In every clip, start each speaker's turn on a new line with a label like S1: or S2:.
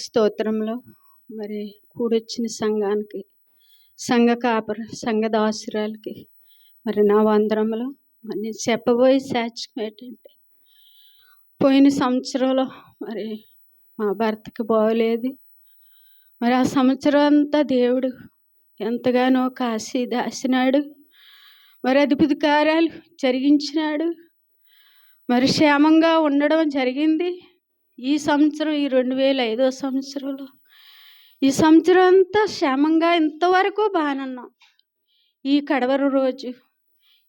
S1: స్తోత్రంలో మరి కూడొచ్చిన సంఘానికి, సంఘ కాపర, సంఘ దాసురాలకి మరి నా వందనములు. మరి నేను చెప్పబోయే సాక్ష్యం ఏంటంటే, పోయిన సంవత్సరంలో మరి మా భర్తకి బాగోలేదు. మరి ఆ సంవత్సరం అంతా దేవుడు ఎంతగానో కాసి దాసినాడు. మరి అద్భుత కార్యాలు జరిగించినాడు. మరి క్షేమంగా ఉండడం జరిగింది. ఈ సంవత్సరం, ఈ 2005 సంవత్సరంలో ఈ సంవత్సరం అంతా క్షేమంగా ఇంతవరకు బాగానున్నాం. ఈ కడవరి రోజు,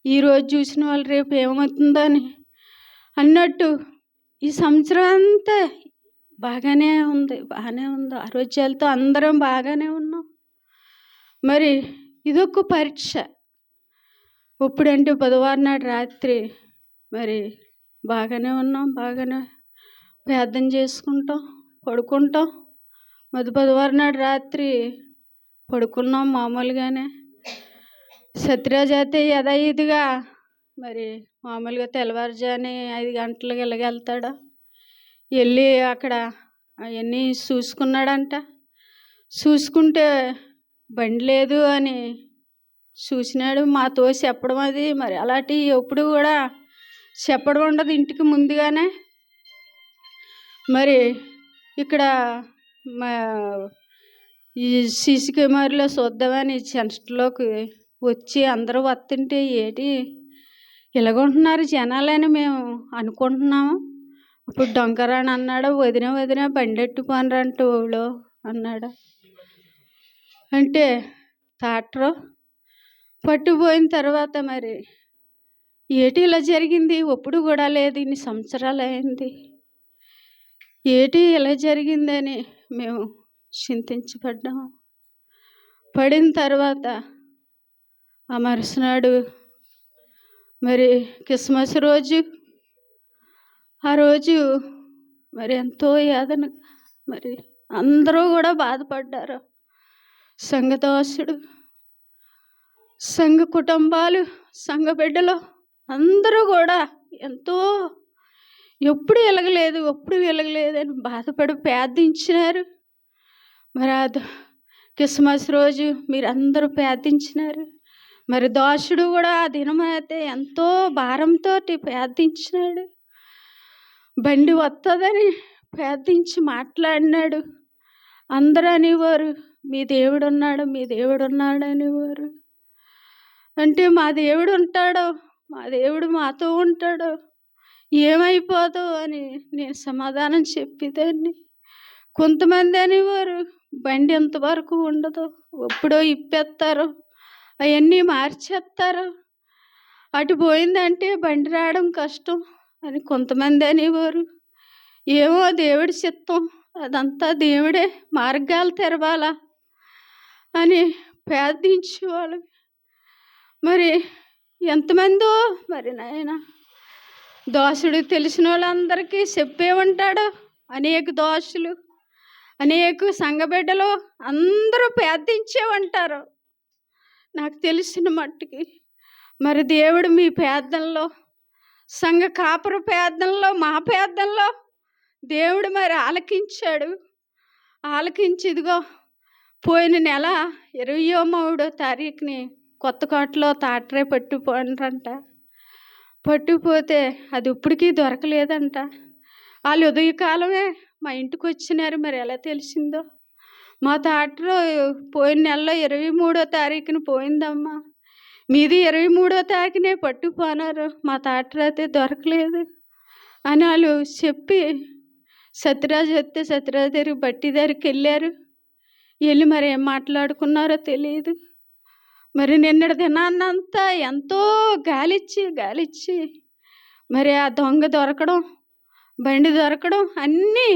S1: ఈరోజు చూసిన వాళ్ళు రేపు ఏమవుతుందో అని అన్నట్టు ఈ సంవత్సరం అంతా బాగానే ఉంది. ఆరోగ్యాలతో అందరం బాగానే ఉన్నాం. మరి ఇదొక పరీక్ష. ఎప్పుడంటే బుధవారం నాడు రాత్రి మరి బాగానే ఉన్నాం. బాగానే ప్రార్థన చేసుకుంటాం, పడుకుంటాం. బుధవారం నాడు రాత్రి పడుకున్నాం మామూలుగానే. సత్యరాజు అయితే యథావిధిగా మరి మామూలుగా తెల్లవారుజాని 5 గంటలకు వెళ్తాడు. వెళ్ళి అక్కడ అవన్నీ చూసుకున్నాడంట. చూసుకుంటే బండి లేదు అని చూసినాడు. మాతో చెప్పడం అది మరి అలాంటివి ఎప్పుడు కూడా చెప్పడం ఉండదు ఇంటికి ముందుగానే. మరి ఇక్కడ మా ఈ సీసీ కెమెరాలో చూద్దామని సెంటర్లోకి వచ్చి అందరూ వస్తుంటే ఏంటి ఇలాగుంటున్నారు జనాలని మేము అనుకుంటున్నాము. ఇప్పుడు డొంకరాని అన్నాడు. వదిన బండి ఎట్టుకోనరంట ఊళ్ళో అన్నాడు. అంటే ట్రాక్టరు పట్టుకుపోయిన తర్వాత మరి ఏటి ఇలా జరిగింది, ఎప్పుడు కూడా లేదు, ఇన్ని సంవత్సరాలు అయింది, ఏటి ఇలా జరిగిందని మేము చింతించబడ్డాము. పడిన తర్వాత ఆ మరుసనాడు మరి క్రిస్మస్ రోజు, ఆ రోజు మరి ఎంతో యాతన, మరి అందరూ కూడా బాధపడ్డారు. సంఘదాసుడు, సంఘ కుటుంబాలు, సంఘ బిడ్డలు అందరూ కూడా ఎంతో ఎప్పుడు వెలగలేదని బాధపడి ప్రార్థించినారు. మరి క్రిస్మస్ రోజు మీరు అందరూ ప్రార్థించినారు. మరి దాసుడు కూడా ఆ దినమైతే ఎంతో భారంతో ప్రార్థించినాడు. బండి వస్తుందని ప్రార్థించి మాట్లాడినాడు. అందరూ అనేవారు మీ దేవుడు ఉన్నాడు, మీ దేవుడు ఉన్నాడు అనేవారు. అంటే మా దేవుడు ఉంటాడు, మా దేవుడు మాతో ఉంటాడు, ఏమైపోదు అని నేను సమాధానం చెప్పేదాన్ని. కొంతమంది అనేవారు బండి ఎంతవరకు ఉండదు, ఎప్పుడో ఇప్పేస్తారు, అవన్నీ మార్చేస్తారు, అటు పోయిందంటే బండి రావడం కష్టం అని కొంతమంది అనేవారు. ఏమో దేవుడి చిత్తం, అదంతా దేవుడే మార్గాలు తెరవాలా అని ప్రార్థించేవాళ్ళు. మరి ఎంతమందో మరి నాయన దాసుడు తెలిసిన వాళ్ళందరికీ చెప్పే ఉంటాడు. అనేక దాసులు, అనేక సంఘ బిడ్డలు అందరూ ప్రార్థించే ఉంటారు నాకు తెలిసిన మట్టుకి. మరి దేవుడు మీ ప్రార్థనలో, సంఘ కాపర ప్రార్థనలో, మా ప్రార్థనలో దేవుడు మరి ఆలకించాడు. ఆలకించి ఇదిగో పోయిన నెల 23వ తారీఖుని కొత్తకోటలో తాటరే పట్టుకుపోండ్రంట. పట్టుకుపోతే అది ఇప్పటికీ దొరకలేదంట. వాళ్ళు ఉదయకాలమే మా ఇంటికి వచ్చినారు. మరి ఎలా తెలిసిందో, మా తాటరు పోయిన నెలలో 23వ తారీఖున పోయిందమ్మా, మీది 23వ తారీఖునే పట్టుకుపోనారు, మా తాటరు అయితే దొరకలేదు అని వాళ్ళు చెప్పి సత్యరాజు వస్తే సత్యరాజు దగ్గర బట్టి దగ్గరికి వెళ్ళారు. వెళ్ళి మరి ఏం మాట్లాడుకున్నారో తెలియదు. మరి నిన్నటి దినాన్నంతా ఎంతో గాలిచ్చి మరి ఆ దొంగ దొరకడం, బండి దొరకడం అన్నీ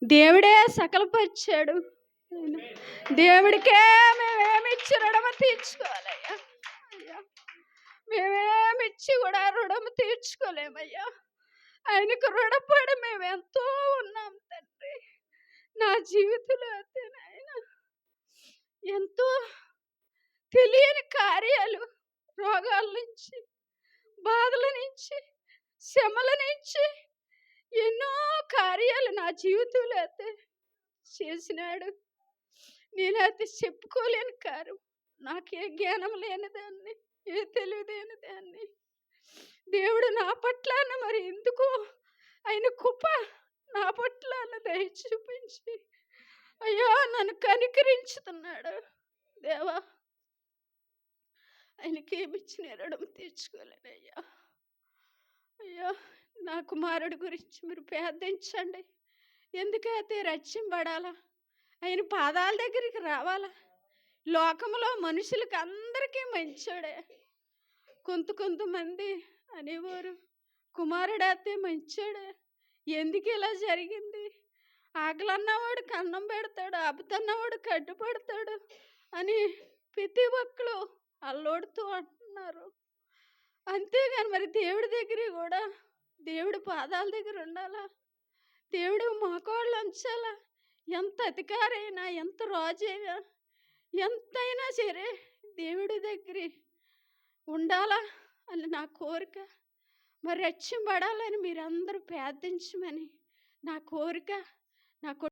S1: దేవుడే సకలపరిచాడు. దేవుడికే మేమేమిచ్చి రుణము తీర్చుకోవాలయ్యా. మేమేమిచ్చి కూడా రుణము తీర్చుకోలేమయ్యా. ఆయనకు రుణపడి మేమెంతో ఉన్నాం తండ్రి. నా జీవితంలో అయితే నాయన ఎంతో తెలియని కార్యాలు, రోగాల నుంచి, బాధల నుంచి, శ్రమల నుంచి ఎన్నో కార్యాలు నా జీవితంలో అయితే చేసినాడు. నేను అది చెప్పుకోలేని కారం. నాకే జ్ఞానం లేనిదాన్ని, ఏ తెలివి లేనిదాన్ని. దేవుడు నా పట్ల మరి ఎందుకో ఆయన కృప నా పట్ల దయ చూపించి అయ్యా నన్ను కనికరించుతున్నాడు. దేవా ఆయనకి ఏమిచ్చిన రుణం తీర్చుకోలేనయ్యా. అయ్యా నా కుమారుడి గురించి మీరు ప్రార్థించండి. ఎందుకైతే రక్షింపబడాలా, ఆయన పాదాల దగ్గరికి రావాలా. లోకంలో మనుషులకి అందరికీ మంచోడే. కొంతమంది అనేవారు కుమారుడైతే మంచోడే, ఎందుకు ఇలా జరిగింది, ఆకలన్నవాడికి అన్నం పెడతాడు, అబ్బుతన్నవాడు కట్టుపడతాడు అని ప్రతి ఒక్కరు అల్లోడుతూ అంటున్నారు. అంతేగాని మరి దేవుడి దగ్గర కూడా దేవుడి పాదాల దగ్గర ఉండాలా, దేవుడు మోకాళ్ళు ఉంచాలా. ఎంత అధికారైనా, ఎంత రాజైనా, ఎంతైనా సరే దేవుడి దగ్గర ఉండాలా అని నా కోరిక. మరి రక్షింపబడాలని మీరందరూ ప్రార్థించమని నా కోరిక. నా